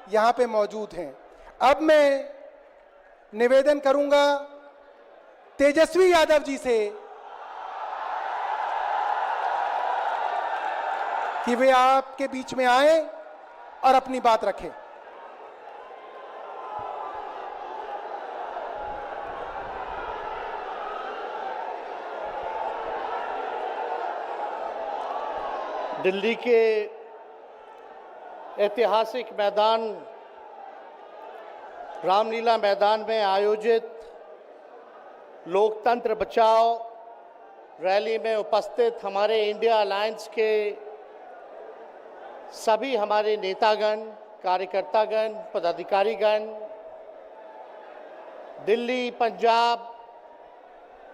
यहाँ पे मौजूद हैं। अब मैं निवेदन करूंगा तेजस्वी यादव जी से कि वे आपके बीच में आए और अपनी बात रखें। दिल्ली के ऐतिहासिक मैदान रामलीला मैदान में आयोजित लोकतंत्र बचाओ रैली में उपस्थित हमारे इंडिया अलायंस के सभी हमारे नेतागण, कार्यकर्तागण, पदाधिकारीगण, दिल्ली, पंजाब,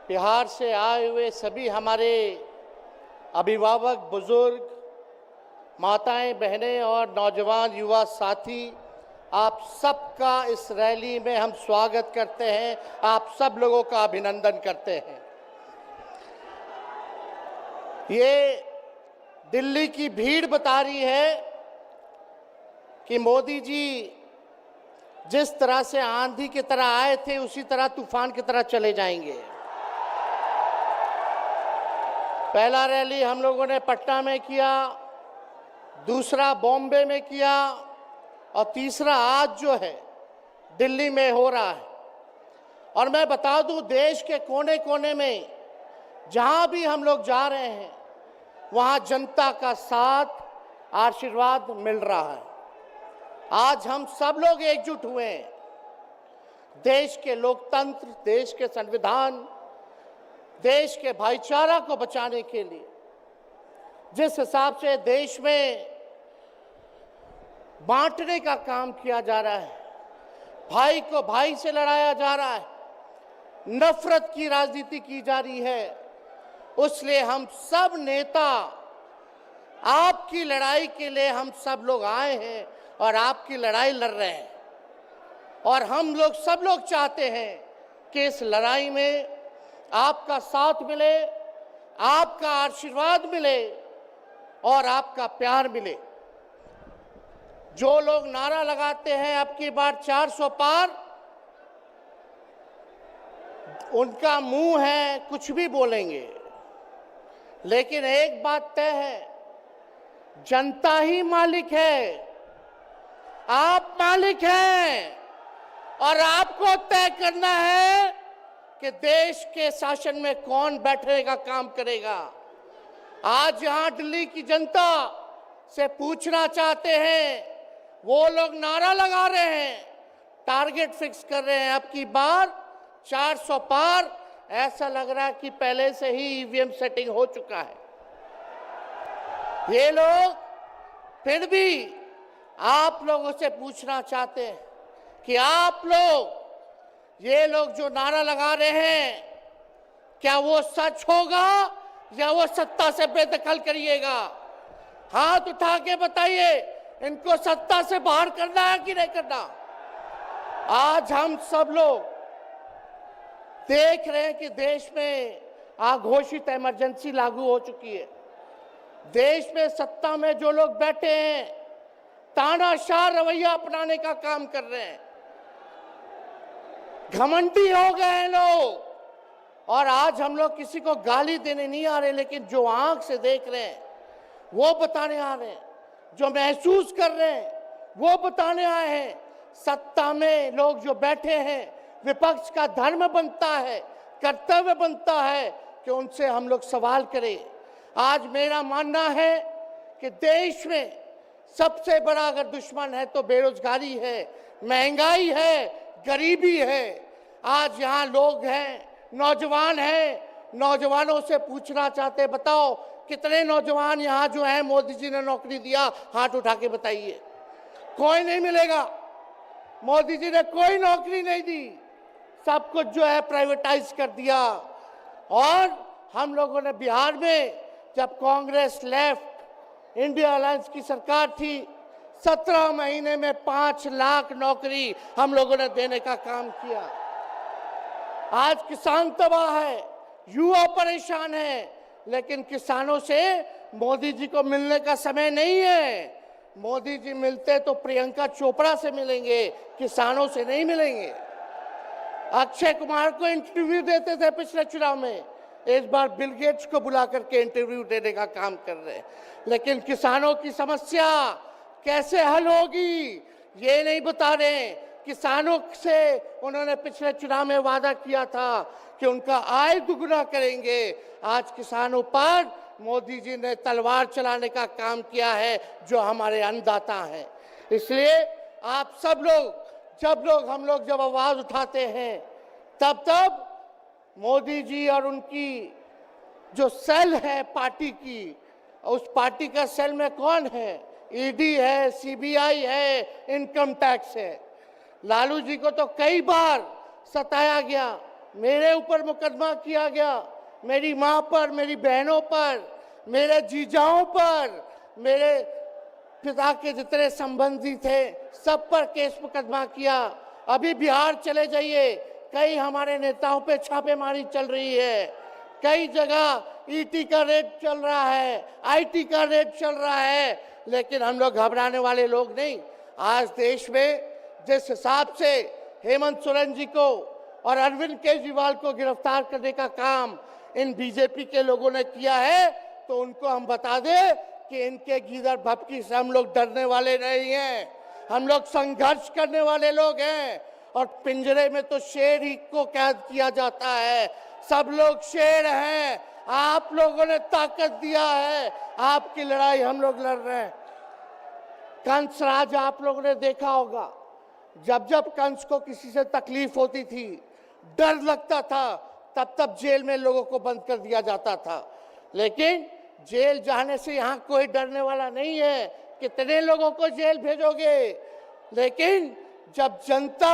बिहार से आए हुए सभी हमारे अभिभावक, बुजुर्ग, माताएं, बहनें और नौजवान युवा साथी, आप सबका इस रैली में हम स्वागत करते हैं। आप सब लोगों का अभिनंदन करते हैं। ये दिल्ली की भीड़ बता रही है कि मोदी जी जिस तरह से आंधी की तरह आए थे उसी तरह तूफान की तरह चले जाएंगे। पहला रैली हम लोगों ने पटना में किया, दूसरा बॉम्बे में किया और तीसरा आज जो है दिल्ली में हो रहा है। और मैं बता दूं, देश के कोने कोने में जहां भी हम लोग जा रहे हैं वहां जनता का साथ, आशीर्वाद मिल रहा है। आज हम सब लोग एकजुट हुए हैं देश के लोकतंत्र, देश के संविधान, देश के भाईचारा को बचाने के लिए। जिस हिसाब से देश में बांटने का काम किया जा रहा है, भाई को भाई से लड़ाया जा रहा है, नफरत की राजनीति की जा रही है, उसलिए हम सब नेता आपकी लड़ाई के लिए हम सब लोग आए हैं और आपकी लड़ाई लड़ रहे हैं। और हम लोग सब लोग चाहते हैं कि इस लड़ाई में आपका साथ मिले, आपका आशीर्वाद मिले और आपका प्यार मिले। जो लोग नारा लगाते हैं अब की बार 400 पार, उनका मुंह है, कुछ भी बोलेंगे, लेकिन एक बात तय है, जनता ही मालिक है, आप मालिक हैं और आपको तय करना है कि देश के शासन में कौन बैठने का काम करेगा। आज यहां दिल्ली की जनता से पूछना चाहते हैं, वो लोग नारा लगा रहे हैं, टारगेट फिक्स कर रहे हैं अब की बार 400 पार। ऐसा लग रहा है कि पहले से ही ईवीएम सेटिंग हो चुका है। ये लोग फिर भी आप लोगों से पूछना चाहते हैं कि आप लोग, ये लोग जो नारा लगा रहे हैं, क्या वो सच होगा या वो सत्ता से बेदखल करिएगा? हाथ उठा के बताइए, इनको सत्ता से बाहर करना है कि नहीं करना? आज हम सब लोग देख रहे हैं कि देश में अघोषित इमरजेंसी लागू हो चुकी है। देश में सत्ता में जो लोग बैठे हैं तानाशाह रवैया अपनाने का काम कर रहे हैं, घमंडी हो गए हैं लोग। और आज हम लोग किसी को गाली देने नहीं आ रहे, लेकिन जो आंख से देख रहे हैं वो बताने आ रहे हैं, जो महसूस कर रहे हैं वो बताने आए हैं। सत्ता में लोग जो बैठे हैं, विपक्ष का धर्म बनता है, कर्तव्य बनता है कि उनसे हम लोग सवाल करें। आज मेरा मानना है कि देश में सबसे बड़ा अगर दुश्मन है तो बेरोजगारी है, महंगाई है, गरीबी है। आज यहाँ लोग हैं, नौजवान हैं, नौजवानों से पूछना चाहते, बताओ कितने नौजवान यहाँ जो हैं मोदी जी ने नौकरी दिया? हाथ उठा के बताइए। कोई नहीं मिलेगा। मोदी जी ने कोई नौकरी नहीं दी, सब कुछ जो है प्राइवेटाइज कर दिया। और हम लोगों ने बिहार में जब कांग्रेस लेफ्ट इंडिया अलायंस की सरकार थी, 17 महीने में 5 लाख नौकरी हम लोगों ने देने का काम किया। आज किसान तबाह है, युवा परेशान है, लेकिन किसानों से मोदी जी को मिलने का समय नहीं है। मोदी जी मिलते तो प्रियंका चोपड़ा से मिलेंगे, किसानों से नहीं मिलेंगे। अक्षय कुमार को इंटरव्यू देते थे पिछले चुनाव में, इस बार बिल गेट्स को बुला करके इंटरव्यू देने का काम कर रहे हैं। लेकिन किसानों की समस्या कैसे हल होगी ये नहीं बता रहे। किसानों से उन्होंने पिछले चुनाव में वादा किया था कि उनका आय दुगुना करेंगे। आज किसानों पर मोदी जी ने तलवार चलाने का काम किया है, जो हमारे अन्नदाता हैं। इसलिए आप सब लोग हम लोग जब आवाज उठाते हैं, तब मोदी जी और उनकी जो सेल है पार्टी की, उस पार्टी का सेल में कौन है? ईडी है, सीबीआई है, इनकम टैक्स है। लालू जी को तो कई बार सताया गया, मेरे ऊपर मुकदमा किया गया, मेरी मां पर, मेरी बहनों पर, मेरे जीजाओं पर, मेरे पिता के जितने संबंधी थे सब पर केस मुकदमा किया। अभी बिहार चले जाइए, कई हमारे नेताओं पे छापेमारी चल रही है, कई जगह ईटी का रेड चल रहा है, आईटी का रेड चल रहा है, लेकिन हम लोग घबराने वाले लोग नहीं। आज देश में जिस हिसाब से हेमंत सोरेन जी को और अरविंद केजरीवाल को गिरफ्तार करने का काम इन बीजेपी के लोगों ने किया है, तो उनको हम बता दें कि इनके गीदड़ भपकी से हम लोग डरने वाले नहीं हैं। हम लोग संघर्ष करने वाले लोग हैं। और पिंजरे में तो शेर ही को कैद किया जाता है। सब लोग शेर हैं, आप लोगों ने ताकत दिया है, आपकी लड़ाई हम लोग लड़ रहे हैं। कंस राज आप लोगों ने देखा होगा, जब जब कंस को किसी से तकलीफ होती थी, डर लगता था, तब जेल में लोगों को बंद कर दिया जाता था। लेकिन जेल जाने से यहाँ कोई डरने वाला नहीं है। कितने लोगों को जेल भेजोगे? लेकिन जब जनता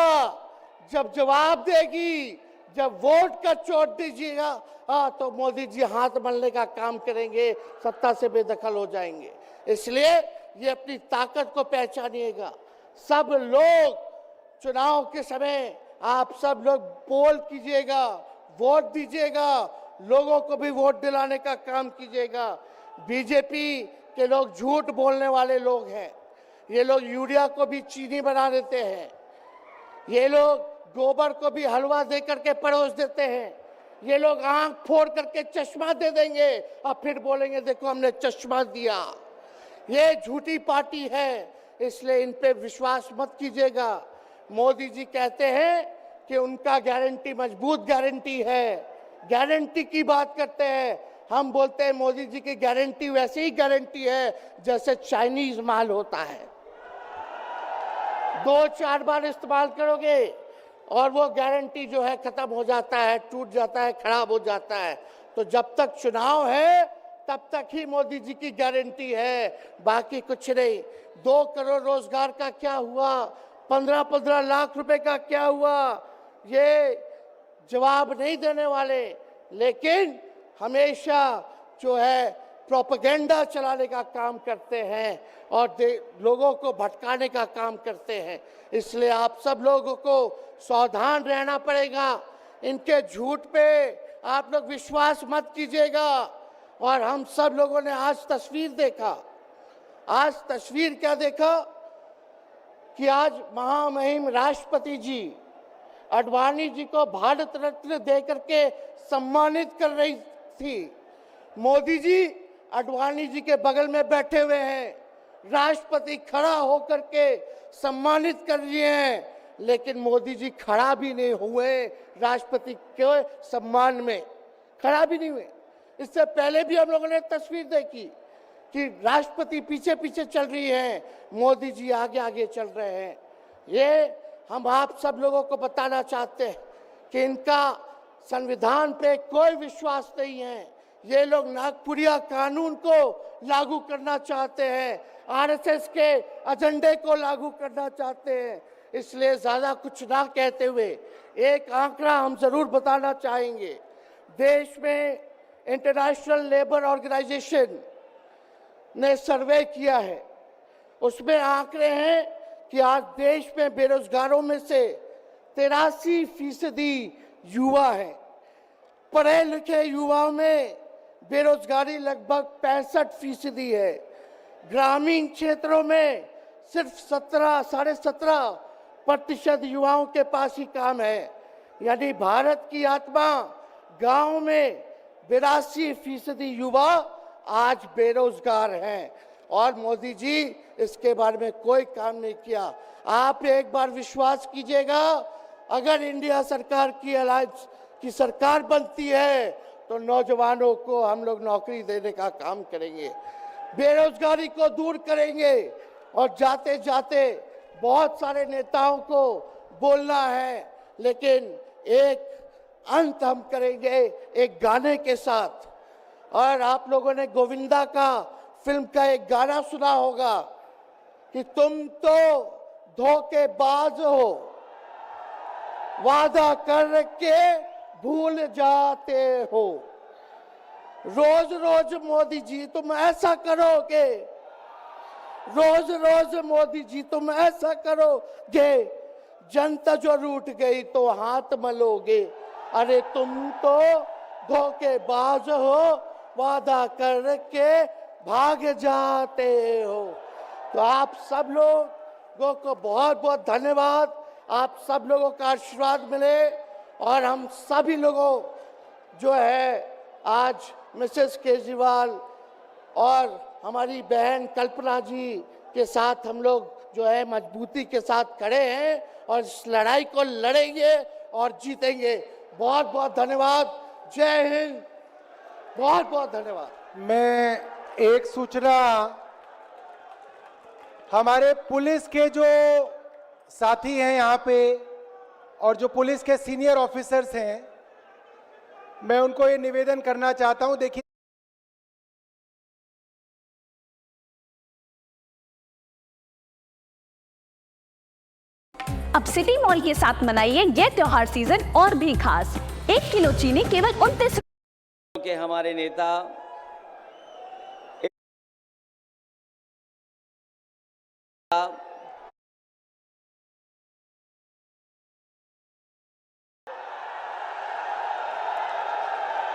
जब जवाब देगी, जब वोट का चोट दीजिएगा, तो मोदी जी हाथ मलने का काम करेंगे, सत्ता से बेदखल हो जाएंगे। इसलिए ये अपनी ताकत को पहचानिएगा। सब लोग चुनाव के समय आप सब लोग पोल कीजिएगा, वोट दीजिएगा, लोगों को भी वोट दिलाने का काम कीजिएगा। बीजेपी के लोग झूठ बोलने वाले लोग हैं। ये लोग यूरिया को भी चीनी बना देते हैं, ये लोग गोबर को भी हलवा दे करके परोस देते हैं, ये लोग आंख फोड़ करके चश्मा दे देंगे और फिर बोलेंगे देखो हमने चश्मा दिया। ये झूठी पार्टी है, इसलिए इन पे विश्वास मत कीजिएगा। मोदी जी कहते हैं कि उनका गारंटी मजबूत गारंटी है, गारंटी की बात करते हैं। हम बोलते हैं मोदी जी की गारंटी वैसे ही गारंटी है जैसे चाइनीज माल होता है, 2-4 बार इस्तेमाल करोगे और वो गारंटी जो है खत्म हो जाता है, टूट जाता है, खराब हो जाता है। तो जब तक चुनाव है तब तक ही मोदी जी की गारंटी है, बाकी कुछ नहीं। 2 करोड़ रोजगार का क्या हुआ, 15-15 लाख रुपए का क्या हुआ, ये जवाब नहीं देने वाले, लेकिन हमेशा जो है प्रोपेगेंडा चलाने का काम करते हैं और लोगों को भटकाने का काम करते हैं। इसलिए आप सब लोगों को सावधान रहना पड़ेगा। इनके झूठ पे आप लोग विश्वास मत कीजिएगा। और हम सब लोगों ने आज तस्वीर देखा, आज तस्वीर क्या देखा कि आज महामहिम राष्ट्रपति जी आडवाणी जी को भारत रत्न देकर के सम्मानित कर रही थी। मोदी जी आडवाणी जी के बगल में बैठे हुए हैं, राष्ट्रपति खड़ा होकर के सम्मानित कर रहे हैं, लेकिन मोदी जी खड़ा भी नहीं हुए राष्ट्रपति के सम्मान में, खड़ा भी नहीं हुए। इससे पहले भी हम लोगों ने तस्वीर देखी कि राष्ट्रपति पीछे पीछे चल रही है, मोदी जी आगे आगे चल रहे हैं। ये हम आप सब लोगों को बताना चाहते हैं कि इनका संविधान पे कोई विश्वास नहीं है। ये लोग नागपुरिया कानून को लागू करना चाहते हैं, आरएसएस के एजेंडे को लागू करना चाहते हैं। इसलिए ज्यादा कुछ ना कहते हुए एक आंकड़ा हम जरूर बताना चाहेंगे। देश में इंटरनेशनल लेबर ऑर्गेनाइजेशन ने सर्वे किया है, उसमें आंकड़े हैं कि आज देश में बेरोजगारों में से 83% युवा हैं। पढ़े लिखे युवाओं में बेरोजगारी लगभग 65% है। ग्रामीण क्षेत्रों में सिर्फ 17.5% युवाओं के पास ही काम है। यानी भारत की आत्मा गांव में 82% युवा आज बेरोजगार हैं और मोदी जी इसके बारे में कोई काम नहीं किया। आप एक बार विश्वास कीजिएगा, अगर इंडिया सरकार की अलायंस की सरकार बनती है तो नौजवानों को हम लोग नौकरी देने का काम करेंगे, बेरोजगारी को दूर करेंगे और जाते जाते बहुत सारे नेताओं को बोलना है, लेकिन एक अंत हम करेंगे एक गाने के साथ। और आप लोगों ने गोविंदा का फिल्म का एक गाना सुना होगा कि तुम तो धोखेबाज हो, वादा करके भूल जाते हो। रोज रोज मोदी जी तुम ऐसा करोगे, रोज रोज मोदी जी तुम ऐसा करोगे, जनता जो रूठ गई तो हाथ मलोगे। अरे तुम तो धोखेबाज हो, वादा करके भाग जाते हो। तो आप सब लोगों को बहुत बहुत धन्यवाद। आप सब लोगों का आशीर्वाद मिले और हम सभी लोगों जो है आज मिसेस केजरीवाल और हमारी बहन कल्पना जी के साथ हम लोग जो है मजबूती के साथ खड़े हैं और इस लड़ाई को लड़ेंगे और जीतेंगे। बहुत बहुत धन्यवाद। जय हिंद। बहुत बहुत धन्यवाद। मैं एक सूचना हमारे पुलिस के जो साथी हैं यहाँ पे और जो पुलिस के सीनियर ऑफिसर्स हैं, मैं उनको ये निवेदन करना चाहता हूँ। देखिए, अब सिटी मॉल के साथ मनाइए ये त्योहार सीजन और भी खास। 1 किलो चीनी केवल 29 के हमारे नेता